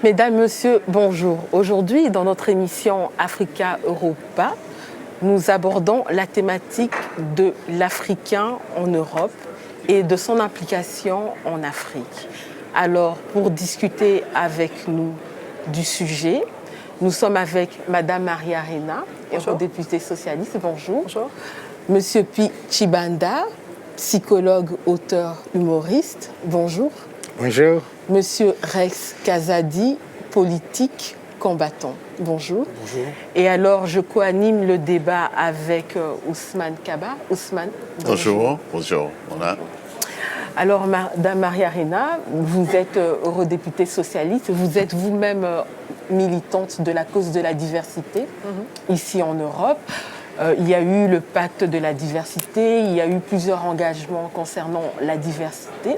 Mesdames, Messieurs, bonjour. Aujourd'hui, dans notre émission Africa Europa, nous abordons la thématique de l'Africain en Europe et de son implication en Afrique. Alors, pour discuter avec nous du sujet, nous sommes avec Madame Maria Arena, eurodéputée socialiste. Bonjour. Bonjour. Monsieur Pi Chibanda, psychologue, auteur, humoriste. Bonjour. Bonjour. Monsieur Rex Kazadi, politique, combattant. Bonjour. Bonjour. Et alors, je co-anime le débat avec Ousmane Kaba. Ousmane, bonjour. Bonjour. Voilà. Alors, Madame Maria Arena, vous êtes eurodéputée socialiste, vous êtes vous-même militante de la cause de la diversité ici en Europe. Il y a eu le pacte de la diversité, il y a eu plusieurs engagements concernant la diversité.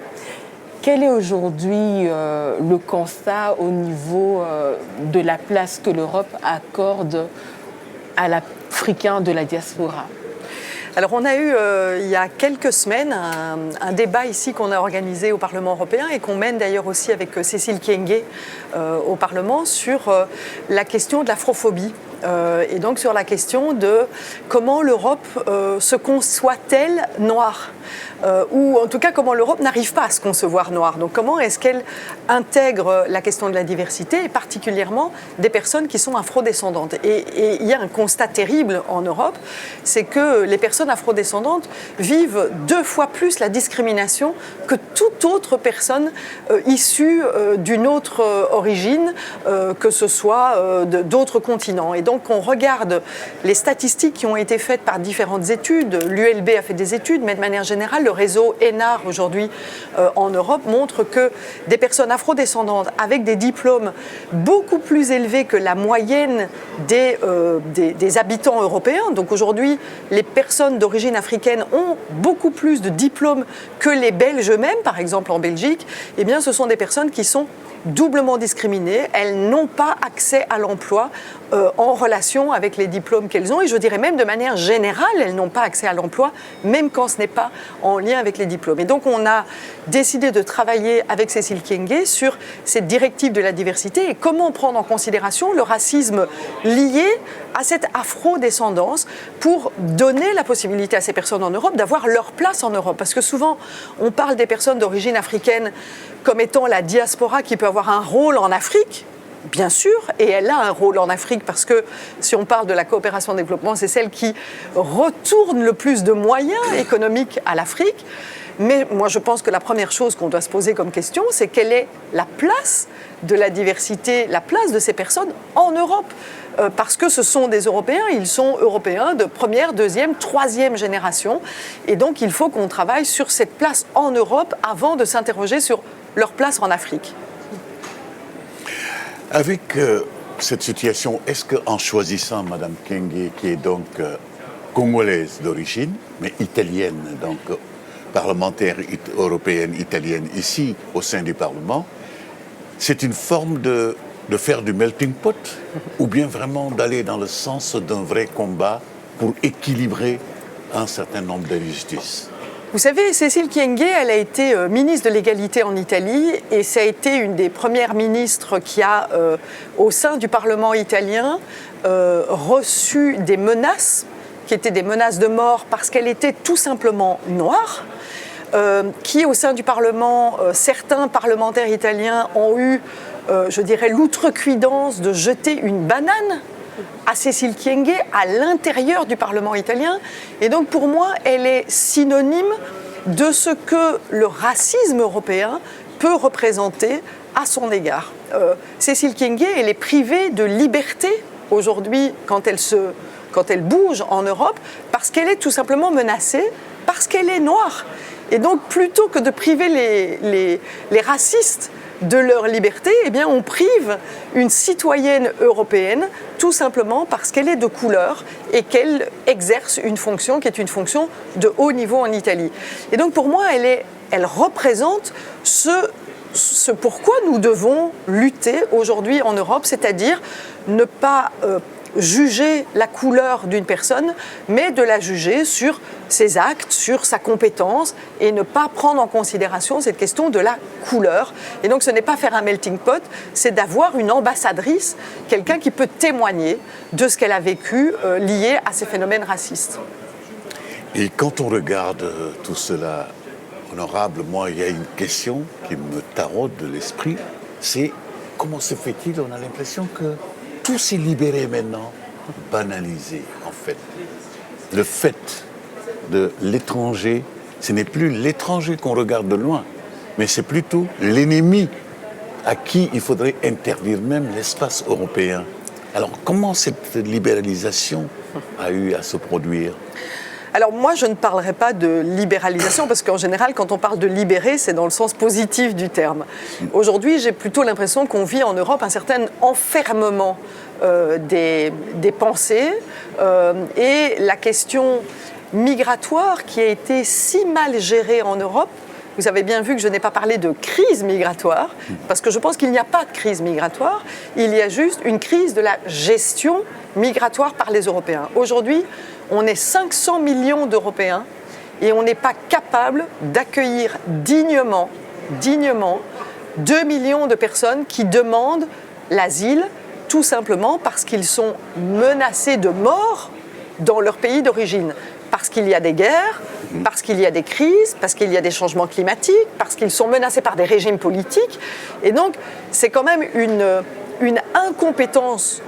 Quel est aujourd'hui le constat au niveau de la place que l'Europe accorde à l'Africain de la diaspora ? Alors on a eu il y a quelques semaines un débat ici qu'on a organisé au Parlement européen et qu'on mène d'ailleurs aussi avec Cécile Kyenge au Parlement sur la question de l'afrophobie. Et donc sur la question de comment l'Europe se conçoit-elle noire ou en tout cas comment l'Europe n'arrive pas à se concevoir noire. Donc comment est-ce qu'elle intègre la question de la diversité et particulièrement des personnes qui sont afrodescendantes. Et il y a un constat terrible en Europe, c'est que les personnes afrodescendantes vivent 2 fois plus la discrimination que toute autre personne issue d'une autre origine, que ce soit d'autres continents. Et donc on regarde les statistiques qui ont été faites par différentes études. L'ULB a fait des études, mais de manière générale, le réseau ENAR aujourd'hui en Europe montre que des personnes afrodescendantes avec des diplômes beaucoup plus élevés que la moyenne des habitants européens. Donc aujourd'hui, les personnes d'origine africaine ont beaucoup plus de diplômes que les Belges eux-mêmes, par exemple en Belgique. Eh bien, ce sont des personnes qui sont doublement discriminées. Elles n'ont pas accès à l'emploi en relation avec les diplômes qu'elles ont. Et je dirais même de manière générale, elles n'ont pas accès à l'emploi, même quand ce n'est pas en lien avec les diplômes. Et donc on a décidé de travailler avec Cécile Kyenge sur cette directive de la diversité et comment prendre en considération le racisme lié à cette afro-descendance pour donner la possibilité à ces personnes en Europe d'avoir leur place en Europe. Parce que souvent, on parle des personnes d'origine africaine comme étant la diaspora qui peut avoir un rôle en Afrique. Bien sûr, et elle a un rôle en Afrique parce que si on parle de la coopération au développement, c'est celle qui retourne le plus de moyens économiques à l'Afrique. Mais moi, je pense que la première chose qu'on doit se poser comme question, c'est quelle est la place de la diversité, la place de ces personnes en Europe. Parce que ce sont des Européens, ils sont Européens de première, deuxième, troisième génération. Et donc, il faut qu'on travaille sur cette place en Europe avant de s'interroger sur leur place en Afrique. Avec cette situation, est-ce qu'en choisissant Mme Kyenge, qui est donc congolaise d'origine, mais italienne, donc parlementaire européenne italienne ici au sein du Parlement, c'est une forme de faire du melting pot ou bien vraiment d'aller dans le sens d'un vrai combat pour équilibrer un certain nombre d'injustices? Vous savez, Cécile Kyenge, elle a été ministre de l'égalité en Italie et ça a été une des premières ministres qui a, au sein du Parlement italien, reçu des menaces, qui étaient des menaces de mort parce qu'elle était tout simplement noire, qui, au sein du Parlement, certains parlementaires italiens ont eu, je dirais, l'outrecuidance de jeter une banane à Cécile Kyenge à l'intérieur du Parlement italien. Et donc pour moi, elle est synonyme de ce que le racisme européen peut représenter à son égard. Cécile Kyenge, elle est privée de liberté aujourd'hui quand elle bouge en Europe parce qu'elle est tout simplement menacée, parce qu'elle est noire. Et donc plutôt que de priver les racistes de leur liberté, eh bien, on prive une citoyenne européenne tout simplement parce qu'elle est de couleur et qu'elle exerce une fonction qui est une fonction de haut niveau en Italie. Et donc pour moi, elle représente ce pourquoi nous devons lutter aujourd'hui en Europe, c'est-à-dire ne pas juger la couleur d'une personne, mais de la juger sur ses actes, sur sa compétence, et ne pas prendre en considération cette question de la couleur. Et donc ce n'est pas faire un melting pot, c'est d'avoir une ambassadrice, quelqu'un qui peut témoigner de ce qu'elle a vécu lié à ces phénomènes racistes. Et quand on regarde tout cela, honorable, moi, il y a une question qui me taraude de l'esprit, c'est comment se fait-il, on a l'impression que tout s'est libéré maintenant, banalisé en fait. Le fait de l'étranger, ce n'est plus l'étranger qu'on regarde de loin, mais c'est plutôt l'ennemi à qui il faudrait interdire même l'espace européen. Alors comment cette libéralisation a eu à se produire ? Alors moi, je ne parlerai pas de libéralisation parce qu'en général, quand on parle de libérer, c'est dans le sens positif du terme. Aujourd'hui, j'ai plutôt l'impression qu'on vit en Europe un certain enfermement des pensées et la question migratoire qui a été si mal gérée en Europe. Vous avez bien vu que je n'ai pas parlé de crise migratoire, parce que je pense qu'il n'y a pas de crise migratoire, il y a juste une crise de la gestion migratoire par les Européens. Aujourd'hui, on est 500 millions d'Européens et on n'est pas capable d'accueillir dignement 2 millions de personnes qui demandent l'asile, tout simplement parce qu'ils sont menacés de mort dans leur pays d'origine. Parce qu'il y a des guerres, parce qu'il y a des crises, parce qu'il y a des changements climatiques, parce qu'ils sont menacés par des régimes politiques. Et donc, c'est quand même une incompétence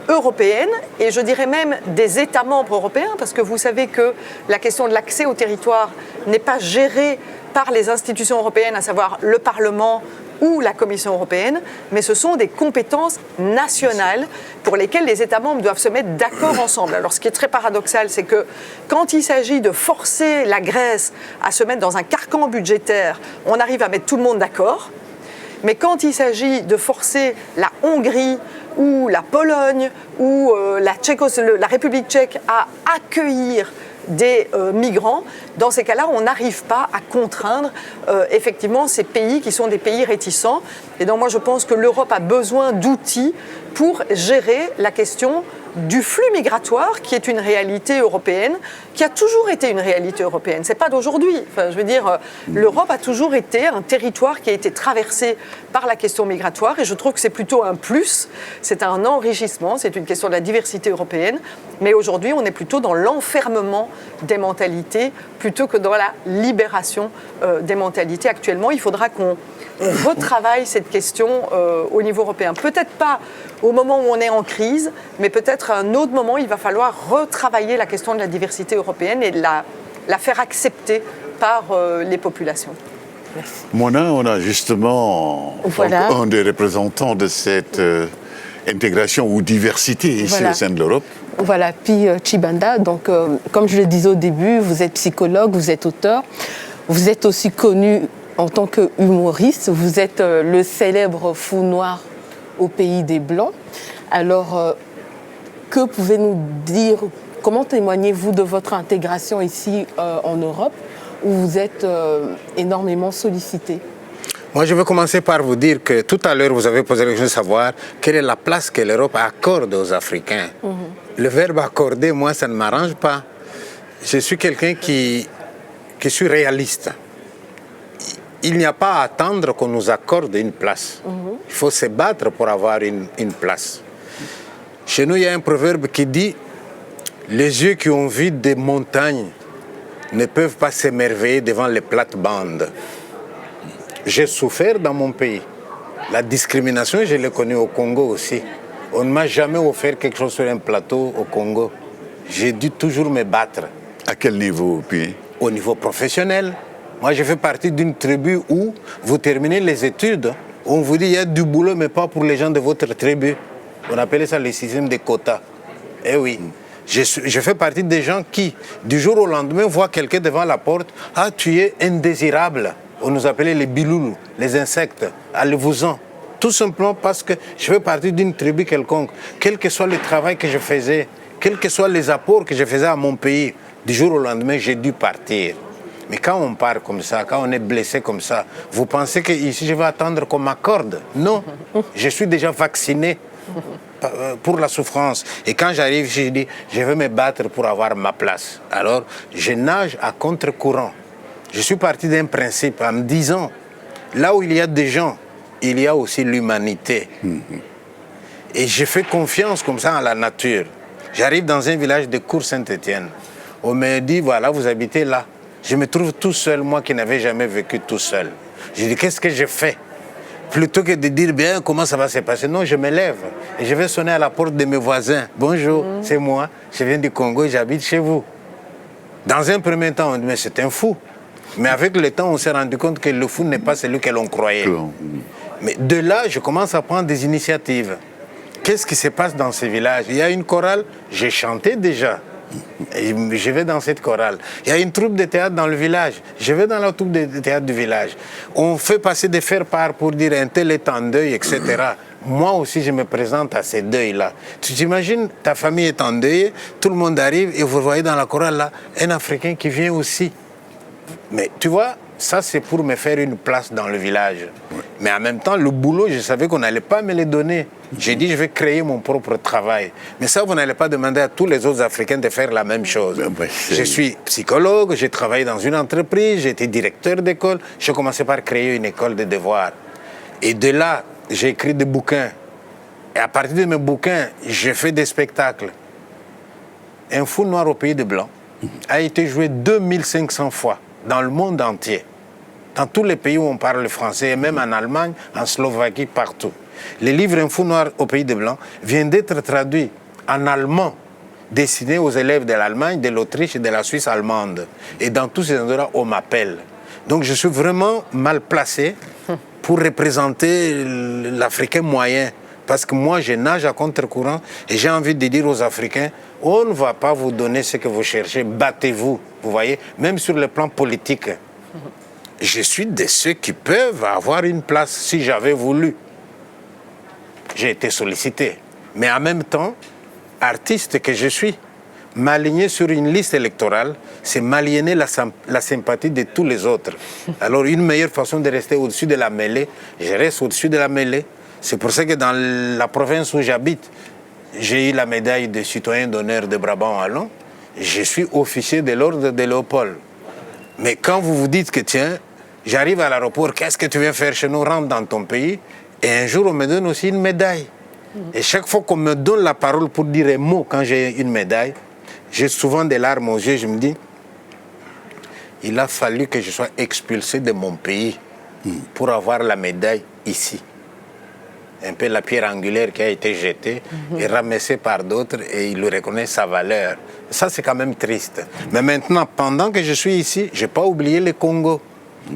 européenne, et je dirais même des États membres européens, parce que vous savez que la question de l'accès au territoire n'est pas gérée par les institutions européennes, à savoir le Parlement ou la Commission européenne, mais ce sont des compétences nationales pour lesquelles les États membres doivent se mettre d'accord ensemble. Alors ce qui est très paradoxal, c'est que quand il s'agit de forcer la Grèce à se mettre dans un carcan budgétaire, on arrive à mettre tout le monde d'accord, mais quand il s'agit de forcer la Hongrie ou la Pologne ou la République tchèque à accueillir des migrants, dans ces cas-là, on n'arrive pas à contraindre effectivement ces pays qui sont des pays réticents. Et donc moi, je pense que l'Europe a besoin d'outils pour gérer la question du flux migratoire, qui est une réalité européenne, qui a toujours été une réalité européenne. C'est pas d'aujourd'hui. Enfin, je veux dire, l'Europe a toujours été un territoire qui a été traversé par la question migratoire, et je trouve que c'est plutôt un plus, c'est un enrichissement, c'est une question de la diversité européenne. Mais aujourd'hui, on est plutôt dans l'enfermement des mentalités plutôt que dans la libération des mentalités. Actuellement, il faudra qu'on retravaille cette question au niveau européen. Peut-être pas au moment où on est en crise, mais peut-être à un autre moment, il va falloir retravailler la question de la diversité européenne et la faire accepter par les populations. Merci. Mona, on a justement Voilà. un des représentants de cette intégration ou diversité ici Voilà. au sein de l'Europe. Voilà, puis Chibanda, donc comme je le disais au début, vous êtes psychologue, vous êtes auteur, vous êtes aussi connu en tant qu'humoriste, vous êtes le célèbre fou noir au pays des Blancs. Alors, que pouvez-vous dire, comment témoignez-vous de votre intégration ici en Europe, où vous êtes énormément sollicité? Moi, je veux commencer par vous dire que tout à l'heure, vous avez posé la question de savoir quelle est la place que l'Europe accorde aux Africains. Le verbe accorder, moi, ça ne m'arrange pas. Je suis quelqu'un qui suis réaliste. Il n'y a pas à attendre qu'on nous accorde une place. Il faut se battre pour avoir une place. Chez nous, il y a un proverbe qui dit « Les yeux qui ont vu des montagnes ne peuvent pas s'émerveiller devant les plates-bandes ». J'ai souffert dans mon pays. La discrimination, je l'ai connue au Congo aussi. On ne m'a jamais offert quelque chose sur un plateau au Congo. J'ai dû toujours me battre. À quel niveau, puis? Au niveau professionnel. Moi, je fais partie d'une tribu où vous terminez les études, on vous dit il y a du boulot, mais pas pour les gens de votre tribu. On appelait ça le système des quotas. Eh oui. Je fais partie des gens qui, du jour au lendemain, voient quelqu'un devant la porte. Ah, tu es indésirable. On nous appelait les biloulous, les insectes. Allez-vous-en. Tout simplement parce que je fais partie d'une tribu quelconque. Quel que soit le travail que je faisais, quels que soient les apports que je faisais à mon pays, du jour au lendemain, j'ai dû partir. Mais quand on part comme ça, quand on est blessé comme ça, vous pensez que ici je vais attendre qu'on m'accorde? Non, je suis déjà vacciné pour la souffrance. Et quand j'arrive, je dis, je vais me battre pour avoir ma place. Alors, je nage à contre-courant. Je suis parti d'un principe en me disant, là où il y a des gens, il y a aussi l'humanité. Et je fais confiance comme ça à la nature. J'arrive dans un village de Cour-Saint-Étienne. On me dit, voilà, vous habitez là. Je me trouve tout seul, moi qui n'avais jamais vécu tout seul. Je dis, qu'est-ce que je fais? Plutôt que de dire, bien, comment ça va se passer? Non, je me lève et je vais sonner à la porte de mes voisins. Bonjour, c'est moi, je viens du Congo, j'habite chez vous. Dans un premier temps, on dit, mais c'est un fou. Mais avec le temps, on s'est rendu compte que le fou n'est pas celui que l'on croyait. Mais de là, je commence à prendre des initiatives. Qu'est-ce qui se passe dans ces villages? Il y a une chorale, j'ai chanté déjà. Et je vais dans cette chorale. Il y a une troupe de théâtre dans le village. Je vais dans la troupe de théâtre du village. On fait passer des faire-part pour dire un tel est en deuil, etc. Moi aussi, je me présente à ces deuils-là. Tu t'imagines, ta famille est en deuil, tout le monde arrive et vous voyez dans la chorale là, un Africain qui vient aussi. Mais tu vois, ça c'est pour me faire une place dans le village. Mais en même temps, le boulot, je savais qu'on n'allait pas me le donner. J'ai dit, je vais créer mon propre travail. Mais ça, vous n'allez pas demander à tous les autres Africains de faire la même chose. Je suis psychologue, j'ai travaillé dans une entreprise, j'ai été directeur d'école. J'ai commencé par créer une école de devoirs. Et de là, j'ai écrit des bouquins. Et à partir de mes bouquins, j'ai fait des spectacles. Un fou noir au pays de blanc a été joué 2500 fois dans le monde entier. Dans tous les pays où on parle le français, et même en Allemagne, en Slovaquie, partout. Le livre Un fou noir au pays de blanc vient d'être traduit en allemand, destiné aux élèves de l'Allemagne, de l'Autriche et de la Suisse allemande. Et dans tous ces endroits, on m'appelle. Donc je suis vraiment mal placé pour représenter l'Africain moyen. Parce que moi, je nage à contre-courant et j'ai envie de dire aux Africains, on ne va pas vous donner ce que vous cherchez, battez-vous. Vous voyez, même sur le plan politique. Je suis de ceux qui peuvent avoir une place si j'avais voulu. J'ai été sollicité. Mais en même temps, artiste que je suis, m'aligner sur une liste électorale, c'est m'aliéner la sympathie de tous les autres. Alors une meilleure façon de rester au-dessus de la mêlée, je reste au-dessus de la mêlée. C'est pour ça que dans la province où j'habite, j'ai eu la médaille de citoyen d'honneur de Brabant-Wallon. Je suis officier de l'ordre de Léopold. Mais quand vous vous dites que tiens, j'arrive à l'aéroport, qu'est-ce que tu viens faire chez nous, rentre dans ton pays, et un jour on me donne aussi une médaille. Et chaque fois qu'on me donne la parole pour dire un mot quand j'ai une médaille, j'ai souvent des larmes aux yeux, je me dis, il a fallu que je sois expulsé de mon pays pour avoir la médaille ici. Un peu la pierre angulaire qui a été jetée et ramassée par d'autres et ils lui reconnaissent sa valeur. Ça, c'est quand même triste. Mais maintenant, pendant que je suis ici, je n'ai pas oublié le Congo.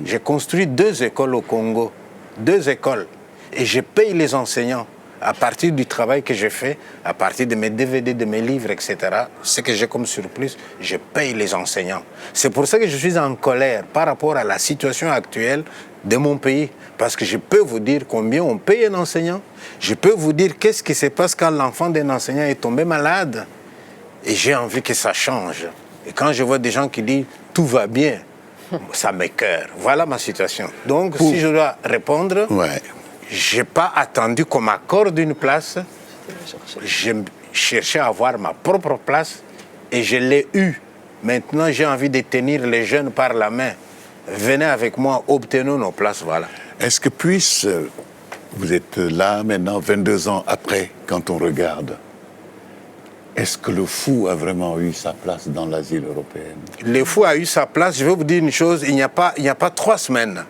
J'ai construit 2 écoles au Congo. 2 écoles. Et je paye les enseignants. À partir du travail que je fais, à partir de mes DVD, de mes livres, etc., ce que j'ai comme surplus, je paye les enseignants. C'est pour ça que je suis en colère par rapport à la situation actuelle de mon pays. Parce que je peux vous dire combien on paye un enseignant. Je peux vous dire qu'est-ce qui se passe quand l'enfant d'un enseignant est tombé malade. Et j'ai envie que ça change. Et quand je vois des gens qui disent « tout va bien », ça m'écoeure. Voilà ma situation. Donc, si je dois répondre... Ouais. Je n'ai pas attendu qu'on m'accorde une place. Je cherchais à avoir ma propre place et je l'ai eue. Maintenant, j'ai envie de tenir les jeunes par la main. Venez avec moi, obtenons nos places, voilà. Est-ce que vous êtes là maintenant, 22 ans après, quand on regarde, est-ce que le fou a vraiment eu sa place dans l'asile européen? Le fou a eu sa place. Je vais vous dire une chose, il n'y a pas 3 semaines,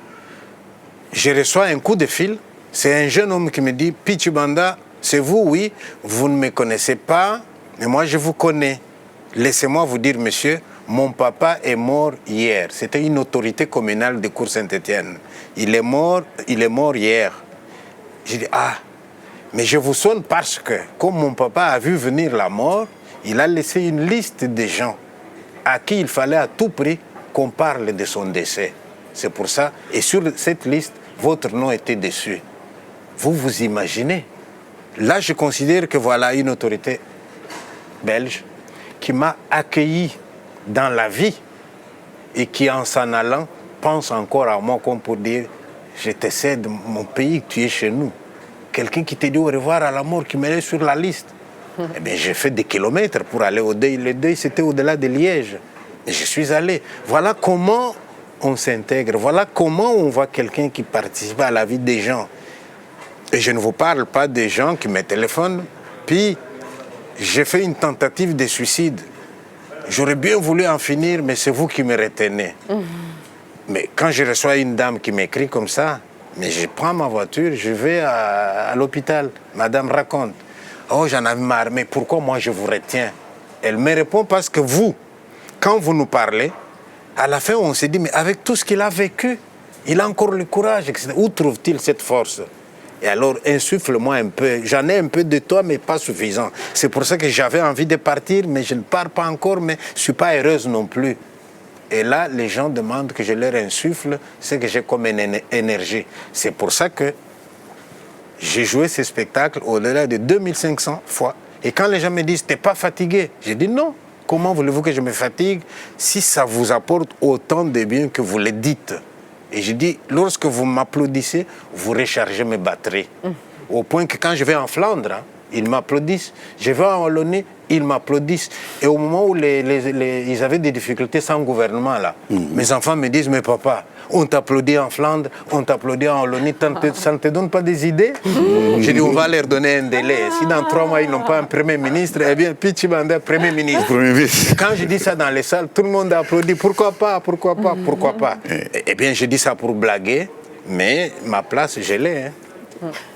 je reçois un coup de fil. C'est un jeune homme qui me dit, Pichu Banda, c'est vous, oui, vous ne me connaissez pas, mais moi je vous connais. Laissez-moi vous dire, monsieur, mon papa est mort hier. C'était une autorité communale de Cour-Saint-Étienne. Il est mort hier. J'ai dit, ah, mais je vous sonne parce que, comme mon papa a vu venir la mort, il a laissé une liste de gens à qui il fallait à tout prix qu'on parle de son décès. C'est pour ça, et sur cette liste, votre nom était dessus. Vous vous imaginez? Là, je considère que voilà une autorité belge qui m'a accueilli dans la vie et qui, en s'en allant, pense encore à moi comme pour dire « Je te cède mon pays, tu es chez nous ». Quelqu'un qui te dit au revoir à la mort, qui me laisse sur la liste. Eh bien, j'ai fait des kilomètres pour aller au deuil. Le deuil, c'était au-delà de Liège. Et je suis allé. Voilà comment on s'intègre. Voilà comment on voit quelqu'un qui participe à la vie des gens. Et je ne vous parle pas des gens qui me téléphonent. Puis, j'ai fait une tentative de suicide. J'aurais bien voulu en finir, mais c'est vous qui me retenez. Mais quand je reçois une dame qui m'écrit comme ça, mais je prends ma voiture, je vais à l'hôpital. Madame raconte. Oh, j'en avais marre, mais pourquoi moi je vous retiens? Elle me répond parce que vous, quand vous nous parlez, à la fin on se dit, mais avec tout ce qu'il a vécu, il a encore le courage, etc. Où trouve-t-il cette force? Et alors, insuffle-moi un peu. J'en ai un peu de toi, mais pas suffisant. C'est pour ça que j'avais envie de partir, mais je ne pars pas encore, mais je ne suis pas heureuse non plus. Et là, les gens demandent que je leur insuffle ce que j'ai comme énergie. C'est pour ça que j'ai joué ce spectacle au-delà de 2500 fois. Et quand les gens me disent « t'es pas fatigué », j'ai dit « non, comment voulez-vous que je me fatigue si ça vous apporte autant de bien que vous le dites ?» Et j'ai dit « lorsque vous m'applaudissez, vous rechargez mes batteries. Au point que quand je vais en Flandre, ils m'applaudissent. Je vais en Wallonie, ils m'applaudissent. Et au moment où ils avaient des difficultés sans gouvernement, là, mes enfants me disent « mais papa, on t'applaudit en Flandre, on t'applaudit en Wallonie, ça ne te donne pas des idées ?» J'ai dit « on va leur donner un délai. Si dans 3 mois, ils n'ont pas un Premier ministre, eh bien, Pichibanda, Premier ministre. » Quand je dis ça dans les salles, tout le monde applaudit. Pourquoi pas? Pourquoi pas? Pourquoi pas? Eh bien, je dis ça pour blaguer, mais ma place, je l'ai. Hein.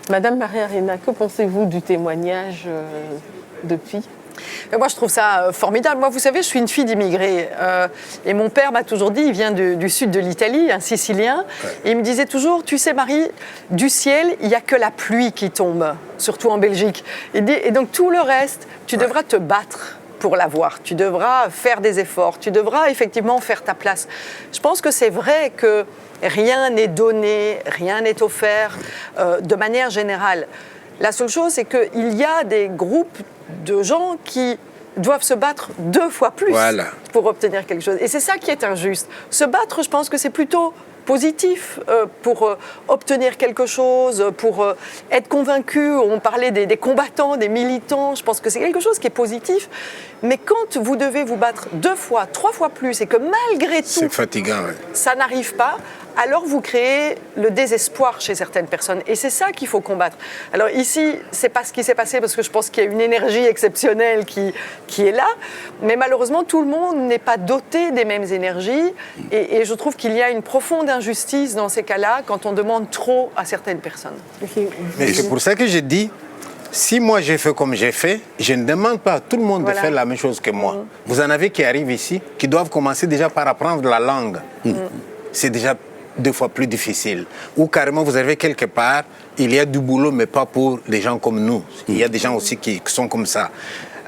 Madame Maria Arena, que pensez-vous du témoignage depuis? Moi, je trouve ça formidable. Moi, vous savez, je suis une fille d'immigrés. Et mon père m'a toujours dit, il vient du sud de l'Italie, un Sicilien. Et il me disait toujours, tu sais, Marie, du ciel, il n'y a que la pluie qui tombe, surtout en Belgique. Et donc, tout le reste, tu devras te battre pour l'avoir. Tu devras faire des efforts. Tu devras effectivement faire ta place. Je pense que c'est vrai que rien n'est donné, rien n'est offert de manière générale. La seule chose, c'est qu'il y a des groupes de gens qui doivent se battre 2 fois plus pour obtenir quelque chose. Et c'est ça qui est injuste. Se battre, je pense que c'est plutôt positif pour obtenir quelque chose, pour être convaincu. On parlait des combattants, des militants. Je pense que c'est quelque chose qui est positif. Mais quand vous devez vous battre 2 fois, 3 fois plus et que malgré tout, c'est fatigant, ça n'arrive pas, alors vous créez le désespoir chez certaines personnes. Et c'est ça qu'il faut combattre. Alors ici, c'est pas ce qui s'est passé parce que je pense qu'il y a une énergie exceptionnelle qui est là. Mais malheureusement, tout le monde n'est pas doté des mêmes énergies. Et je trouve qu'il y a une profonde injustice dans ces cas-là quand on demande trop à certaines personnes. Mais c'est pour ça que je dis, si moi j'ai fait comme j'ai fait, je ne demande pas à tout le monde de faire la même chose que moi. Vous en avez qui arrivent ici, qui doivent commencer déjà par apprendre la langue. C'est déjà 2 fois plus difficile. Ou carrément, vous arrivez quelque part, il y a du boulot, mais pas pour des gens comme nous. Il y a des gens aussi qui sont comme ça.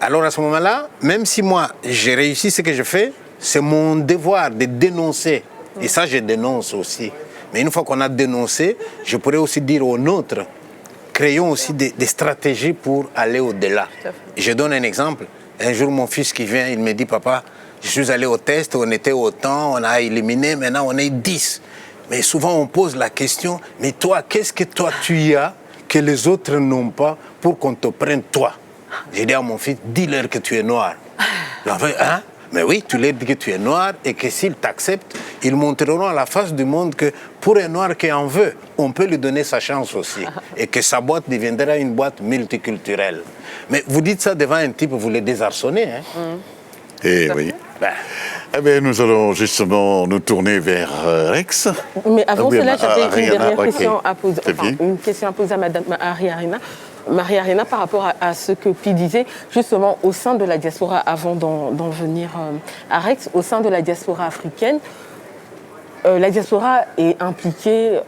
Alors à ce moment-là, même si moi, j'ai réussi ce que je fais, c'est mon devoir de dénoncer. Et ça, je dénonce aussi. Mais une fois qu'on a dénoncé, je pourrais aussi dire aux nôtres, créons aussi des stratégies pour aller au-delà. Je donne un exemple. Un jour, mon fils qui vient, il me dit, papa, je suis allé au test, on était autant, on a éliminé, maintenant on est 10. Mais souvent on pose la question, mais toi, qu'est-ce que toi tu as que les autres n'ont pas pour qu'on te prenne toi? J'ai dit à mon fils, dis-leur que tu es noir. L'enfant, hein? Mais oui, tu leur dis que tu es noir et que s'ils t'acceptent, ils montreront à la face du monde que pour un noir qui en veut, on peut lui donner sa chance aussi. Et que sa boîte deviendra une boîte multiculturelle. Mais vous dites ça devant un type, vous le désarçonnez. Hein? Eh oui. Eh bien, nous allons justement nous tourner vers Rex. Mais avant cela, j'avais une dernière question okay. à poser. Enfin, une question à poser à Madame Maria Arena. Maria Arena, par rapport à ce que Pi disait, justement, au sein de la diaspora, avant d'en venir à Rex, au sein de la diaspora africaine, la diaspora est impliquée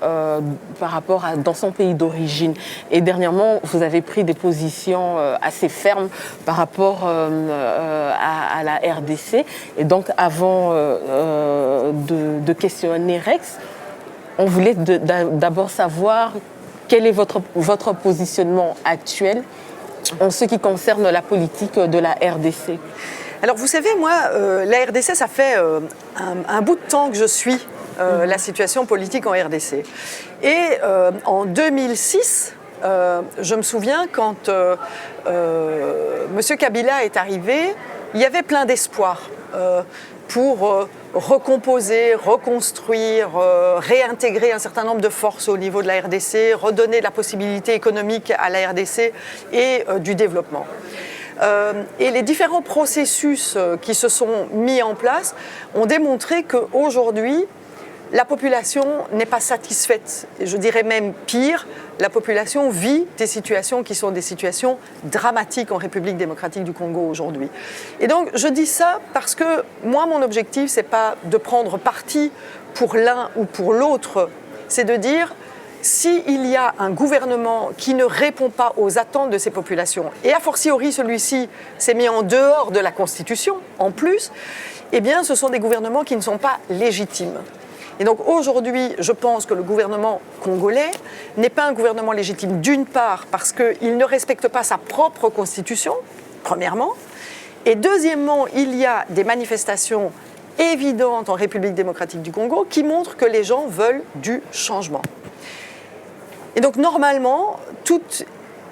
par rapport dans son pays d'origine. Et dernièrement, vous avez pris des positions assez fermes par rapport à la RDC. Et donc, avant de questionner Rex, on voulait d'abord savoir quel est votre positionnement actuel en ce qui concerne la politique de la RDC. Alors vous savez, moi, la RDC, ça fait un bout de temps que je suis la situation politique en RDC. Et en 2006, je me souviens quand M. Kabila est arrivé, il y avait plein d'espoir pour recomposer, reconstruire, réintégrer un certain nombre de forces au niveau de la RDC, redonner de la possibilité économique à la RDC et du développement. Et les différents processus qui se sont mis en place ont démontré qu'aujourd'hui, la population n'est pas satisfaite. Et je dirais même pire, la population vit des situations qui sont des situations dramatiques en République démocratique du Congo aujourd'hui. Et donc je dis ça parce que moi, mon objectif, ce n'est pas de prendre parti pour l'un ou pour l'autre, c'est de dire s'il y a un gouvernement qui ne répond pas aux attentes de ces populations, et a fortiori celui-ci s'est mis en dehors de la Constitution en plus, eh bien ce sont des gouvernements qui ne sont pas légitimes. Et donc aujourd'hui, je pense que le gouvernement congolais n'est pas un gouvernement légitime, d'une part parce qu'il ne respecte pas sa propre constitution, premièrement, et deuxièmement, il y a des manifestations évidentes en République démocratique du Congo qui montrent que les gens veulent du changement. Et donc normalement, toute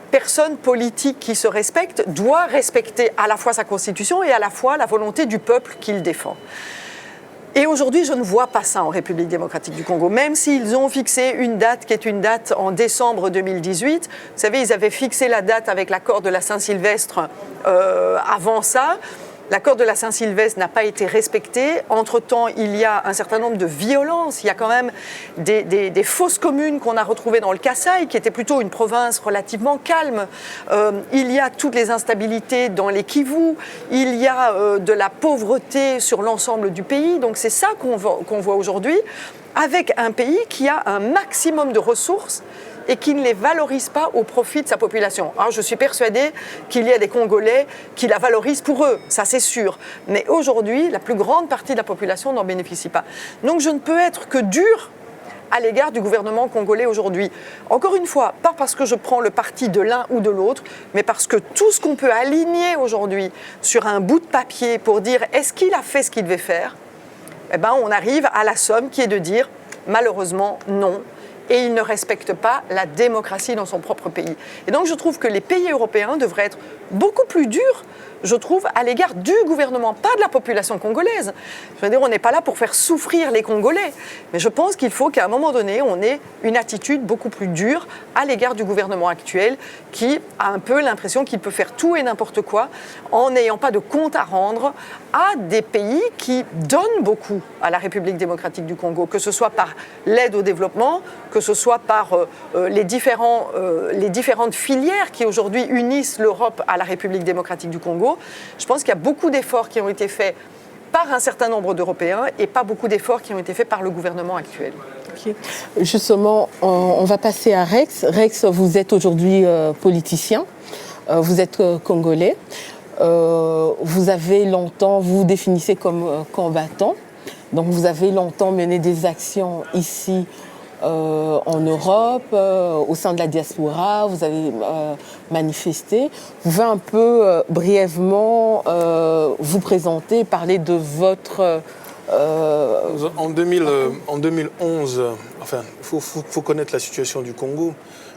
personne politique qui se respecte doit respecter à la fois sa constitution et à la fois la volonté du peuple qu'il défend. Et aujourd'hui, je ne vois pas ça en République démocratique du Congo, même s'ils ont fixé une date qui est une date en décembre 2018. Vous savez, ils avaient fixé la date avec l'accord de la Saint-Sylvestre avant ça. L'accord de la Saint-Sylvestre n'a pas été respecté. Entre-temps, il y a un certain nombre de violences. Il y a quand même des fosses communes qu'on a retrouvées dans le Kasaï, qui était plutôt une province relativement calme. Il y a toutes les instabilités dans les Kivu. Il y a de la pauvreté sur l'ensemble du pays. Donc c'est ça qu'on voit aujourd'hui, avec un pays qui a un maximum de ressources et qui ne les valorise pas au profit de sa population. Alors, je suis persuadée qu'il y a des Congolais qui la valorisent pour eux, ça c'est sûr. Mais aujourd'hui, la plus grande partie de la population n'en bénéficie pas. Donc je ne peux être que dur à l'égard du gouvernement congolais aujourd'hui. Encore une fois, pas parce que je prends le parti de l'un ou de l'autre, mais parce que tout ce qu'on peut aligner aujourd'hui sur un bout de papier pour dire est-ce qu'il a fait ce qu'il devait faire, eh ben, on arrive à la somme qui est de dire malheureusement non. Et il ne respecte pas la démocratie dans son propre pays. Et donc je trouve que les pays européens devraient être beaucoup plus durs, je trouve, à l'égard du gouvernement, pas de la population congolaise. Je veux dire, on n'est pas là pour faire souffrir les Congolais, mais je pense qu'il faut qu'à un moment donné, on ait une attitude beaucoup plus dure à l'égard du gouvernement actuel, qui a un peu l'impression qu'il peut faire tout et n'importe quoi, en n'ayant pas de compte à rendre à des pays qui donnent beaucoup à la République démocratique du Congo, que ce soit par l'aide au développement, que ce soit par les différentes filières qui aujourd'hui unissent l'Europe à la République démocratique du Congo. Je pense qu'il y a beaucoup d'efforts qui ont été faits par un certain nombre d'Européens et pas beaucoup d'efforts qui ont été faits par le gouvernement actuel. Okay. Justement, on va passer à Rex. Rex, vous êtes aujourd'hui politicien, vous êtes congolais. Vous avez longtemps, vous vous définissez comme combattant. Donc vous avez longtemps mené des actions ici en Europe, au sein de la diaspora, vous avez manifesté. Vous pouvez un peu brièvement vous présenter, parler de votre... En 2011, enfin, faut connaître la situation du Congo.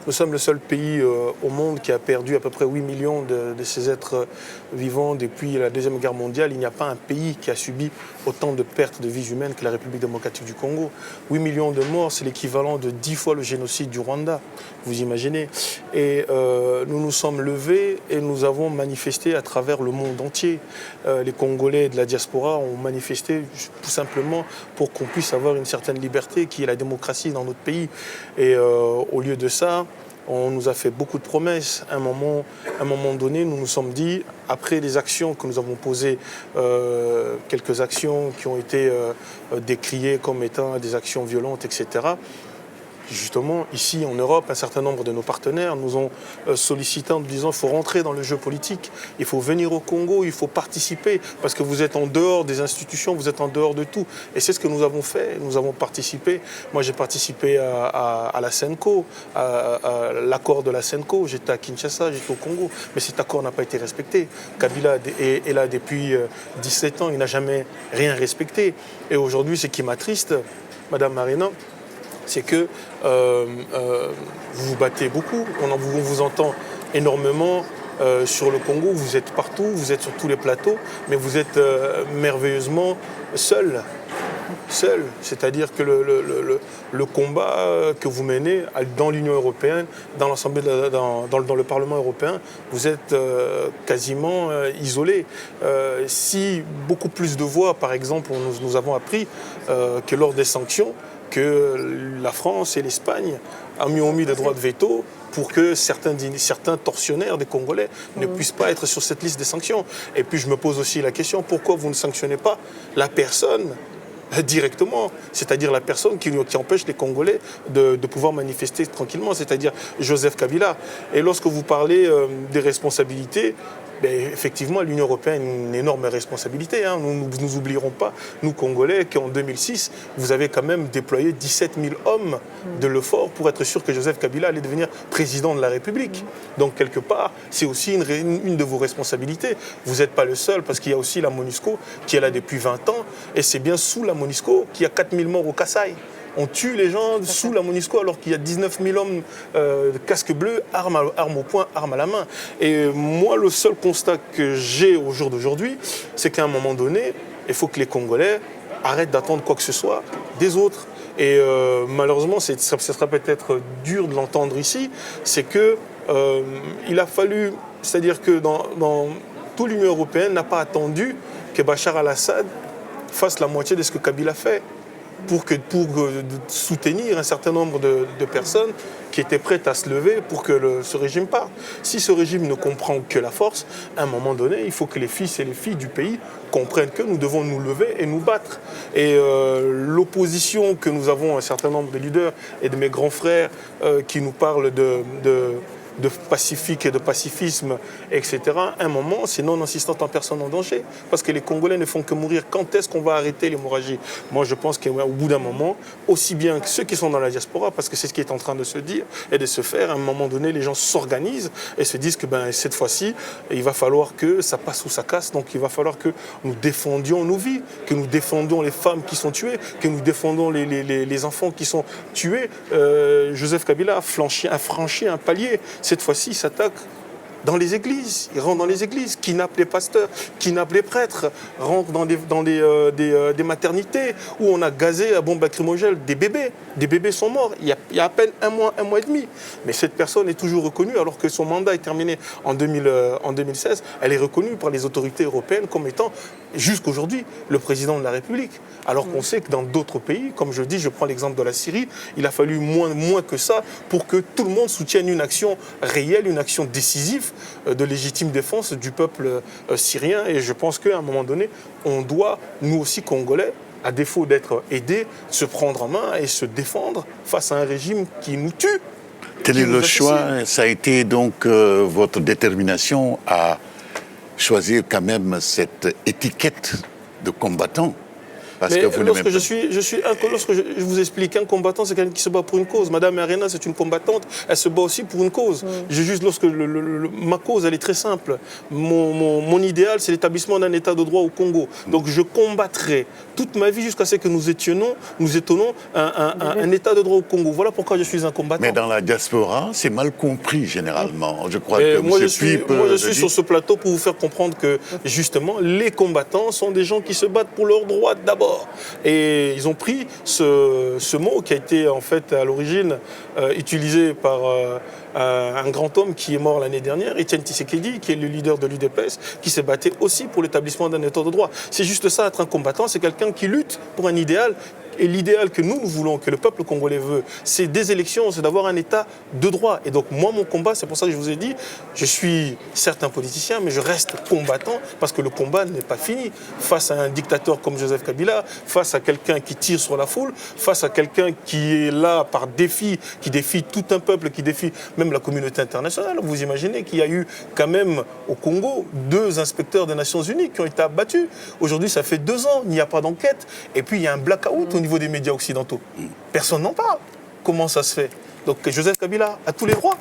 Nous sommes le seul pays au monde qui a perdu à peu près 8 millions de ses êtres vivants depuis la Deuxième Guerre mondiale. Il n'y a pas un pays qui a subi autant de pertes de vies humaines que la République démocratique du Congo. 8 millions de morts, c'est l'équivalent de 10 fois le génocide du Rwanda, vous imaginez. Et nous nous sommes levés et nous avons manifesté à travers le monde entier. Les Congolais de la diaspora ont manifesté tout simplement pour qu'on puisse avoir une certaine liberté qui est la démocratie dans notre pays. Et au lieu de ça, on nous a fait beaucoup de promesses. À un moment donné, nous nous sommes dit, après les actions que nous avons posées, quelques actions qui ont été décriées comme étant des actions violentes, etc., Justement, ici en Europe, un certain nombre de nos partenaires nous ont sollicité en nous disant qu'il faut rentrer dans le jeu politique, il faut venir au Congo, il faut participer, parce que vous êtes en dehors des institutions, vous êtes en dehors de tout. Et c'est ce que nous avons fait, nous avons participé. Moi j'ai participé à la CENCO, à l'accord de la CENCO, j'étais à Kinshasa, j'étais au Congo, mais cet accord n'a pas été respecté. Kabila est là depuis 17 ans, il n'a jamais rien respecté. Et aujourd'hui, ce qui m'attriste, Madame Marina, c'est que vous vous battez beaucoup, on vous entend énormément sur le Congo, vous êtes partout, vous êtes sur tous les plateaux, mais vous êtes merveilleusement seul. C'est-à-dire que le combat que vous menez dans l'Union européenne, dans l'Assemblée, dans le Parlement européen, vous êtes quasiment isolé. Si beaucoup plus de voix, par exemple, nous avons appris que lors des sanctions, que la France et l'Espagne ont mis des droits de veto pour que certains tortionnaires des Congolais ne puissent pas être sur cette liste des sanctions. Et puis je me pose aussi la question, pourquoi vous ne sanctionnez pas la personne directement, c'est-à-dire la personne qui empêche les Congolais de pouvoir manifester tranquillement, c'est-à-dire Joseph Kabila. Et lorsque vous parlez des responsabilités, effectivement, l'Union européenne a une énorme responsabilité. Hein. Nous n'oublierons pas, nous Congolais, qu'en 2006, vous avez quand même déployé 17 000 hommes de l'effort pour être sûr que Joseph Kabila allait devenir président de la République. Donc, quelque part, c'est aussi une de vos responsabilités. Vous n'êtes pas le seul, parce qu'il y a aussi la MONUSCO qui est là depuis 20 ans, et c'est bien sous la MONUSCO qu'il y a 4 000 morts au Kasaï. On tue les gens sous la MONUSCO alors qu'il y a 19 000 hommes casque bleu, armes au poing, armes à la main. Et moi, le seul constat que j'ai au jour d'aujourd'hui, c'est qu'à un moment donné, il faut que les Congolais arrêtent d'attendre quoi que ce soit des autres. Et malheureusement, ce sera peut-être dur de l'entendre ici, c'est que il a fallu, c'est-à-dire que dans toute l'Union européenne n'a pas attendu que Bachar al-Assad fasse la moitié de ce que Kabila fait, pour soutenir un certain nombre de personnes qui étaient prêtes à se lever pour que ce régime parte. Si ce régime ne comprend que la force, à un moment donné, il faut que les fils et les filles du pays comprennent que nous devons nous lever et nous battre. Et l'opposition que nous avons, un certain nombre de leaders et de mes grands frères qui nous parlent de pacifique et de pacifisme, etc. À un moment, c'est non-assistance en personne en danger. Parce que les Congolais ne font que mourir. Quand est-ce qu'on va arrêter l'hémorragie? Moi, je pense qu'au bout d'un moment, aussi bien que ceux qui sont dans la diaspora, parce que c'est ce qui est en train de se dire et de se faire, à un moment donné, les gens s'organisent et se disent que cette fois-ci, il va falloir que ça passe ou ça casse. Donc, il va falloir que nous défendions nos vies, que nous défendions les femmes qui sont tuées, que nous défendons les enfants qui sont tués. Joseph Kabila a franchi un palier. Cette fois-ci, il s'attaque dans les églises. Il rentre dans les églises, kidnappe les pasteurs, kidnappe les prêtres, rentre dans des maternités où on a gazé à bombe lacrymogène des bébés. Des bébés sont morts il y a à peine un mois et demi. Mais cette personne est toujours reconnue alors que son mandat est terminé en 2016. Elle est reconnue par les autorités européennes comme étant, jusqu'aujourd'hui, le président de la République. Alors qu'on sait que dans d'autres pays, comme je dis, je prends l'exemple de la Syrie, il a fallu moins que ça pour que tout le monde soutienne une action réelle, une action décisive de légitime défense du peuple syrien. Et je pense qu'à un moment donné, on doit, nous aussi Congolais, à défaut d'être aidés, se prendre en main et se défendre face à un régime qui nous tue. Quel est le choix? Ça a été donc votre détermination à choisir quand même cette étiquette de combattant? Parce mais que vous lorsque je vous explique, un combattant, c'est quelqu'un qui se bat pour une cause. Madame Arena, c'est une combattante, elle se bat aussi pour une cause. Ma cause, elle est très simple. Mon idéal, c'est l'établissement d'un état de droit au Congo. Donc je combattrai toute ma vie jusqu'à ce que nous étonnons un état de droit au Congo. Voilà pourquoi je suis un combattant. Mais dans la diaspora, c'est mal compris généralement. Je crois que moi, je suis sur ce plateau pour vous faire comprendre que justement, les combattants sont des gens qui se battent pour leurs droits d'abord. Et ils ont pris ce mot qui a été en fait à l'origine utilisé par un grand homme qui est mort l'année dernière, Étienne Tshisekedi, qui est le leader de l'UDPS, qui s'est battu aussi pour l'établissement d'un état de droit. C'est juste ça, être un combattant, c'est quelqu'un qui lutte pour un idéal Et l'idéal que nous voulons, que le peuple congolais veut, c'est des élections, c'est d'avoir un État de droit. Et donc moi, mon combat, c'est pour ça que je vous ai dit, je suis certes un politicien, mais je reste combattant parce que le combat n'est pas fini. Face à un dictateur comme Joseph Kabila, face à quelqu'un qui tire sur la foule, face à quelqu'un qui est là par défi, qui défie tout un peuple, qui défie même la communauté internationale. Vous imaginez qu'il y a eu quand même au Congo 2 inspecteurs des Nations Unies qui ont été abattus. Aujourd'hui, ça fait 2 ans, il n'y a pas d'enquête. Et puis, il y a un blackout au niveau des médias occidentaux. Personne n'en parle. Comment ça se fait? Donc, Joseph Kabila a tous les droits.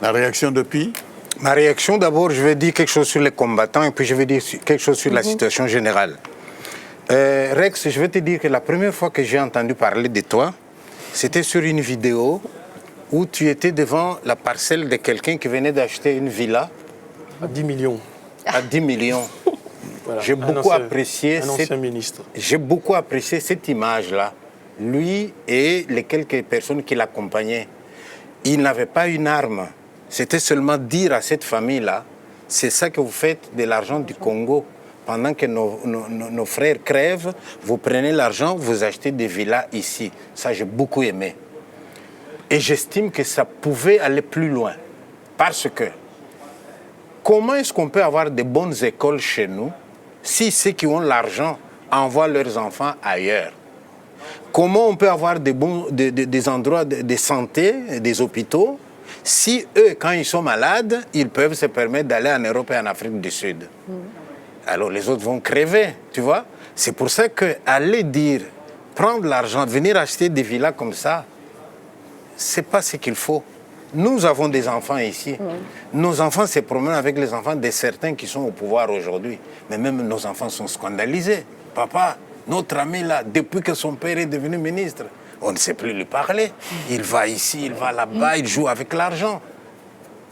La réaction depuis? Ma réaction, d'abord, je vais dire quelque chose sur les combattants et puis je vais dire quelque chose sur la situation générale. Rex, je vais te dire que la première fois que j'ai entendu parler de toi, c'était sur une vidéo où tu étais devant la parcelle de quelqu'un qui venait d'acheter une villa À 10 millions. à 10 millions. Voilà. J'ai beaucoup apprécié un ancien ministre. J'ai beaucoup apprécié cette image-là. Lui et les quelques personnes qui l'accompagnaient. Il n'avait pas une arme. C'était seulement dire à cette famille-là, c'est ça que vous faites de l'argent du Congo. Pendant que nos frères crèvent, vous prenez l'argent, vous achetez des villas ici. Ça, j'ai beaucoup aimé. Et j'estime que ça pouvait aller plus loin. Parce que, comment est-ce qu'on peut avoir de bonnes écoles chez nous si ceux qui ont l'argent envoient leurs enfants ailleurs? Comment on peut avoir des endroits de santé, des hôpitaux, si eux, quand ils sont malades, ils peuvent se permettre d'aller en Europe et en Afrique du Sud? Alors les autres vont crever, tu vois. C'est pour ça qu'aller dire, prendre l'argent, venir acheter des villas comme ça, c'est pas ce qu'il faut. Nous avons des enfants ici. Nos enfants se promènent avec les enfants de certains qui sont au pouvoir aujourd'hui. Mais même nos enfants sont scandalisés. Papa, notre ami là, depuis que son père est devenu ministre, on ne sait plus lui parler. Il va ici, il va là-bas, il joue avec l'argent.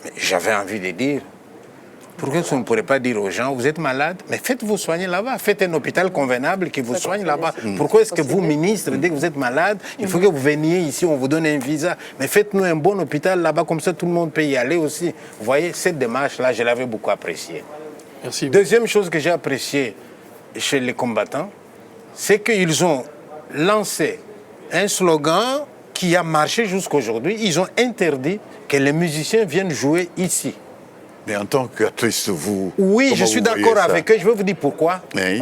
Mais j'avais envie de dire, pourquoi on ne pourrait pas dire aux gens, vous êtes malade, mais faites-vous soigner là-bas. Faites un hôpital convenable qui vous soigne là-bas. Pourquoi est-ce que vous, ministre, dès que vous êtes malade, il faut que vous veniez ici, on vous donne un visa. Mais faites-nous un bon hôpital là-bas, comme ça tout le monde peut y aller aussi. Vous voyez, cette démarche-là, je l'avais beaucoup appréciée. Merci. Deuxième chose que j'ai appréciée chez les combattants, c'est qu'ils ont lancé un slogan qui a marché jusqu'aujourd'hui. Ils ont interdit que les musiciens viennent jouer ici. Mais en tant qu'artiste, vous... Oui, comment je suis vous voyez d'accord ça? avec eux. Je vais vous dire pourquoi. Oui.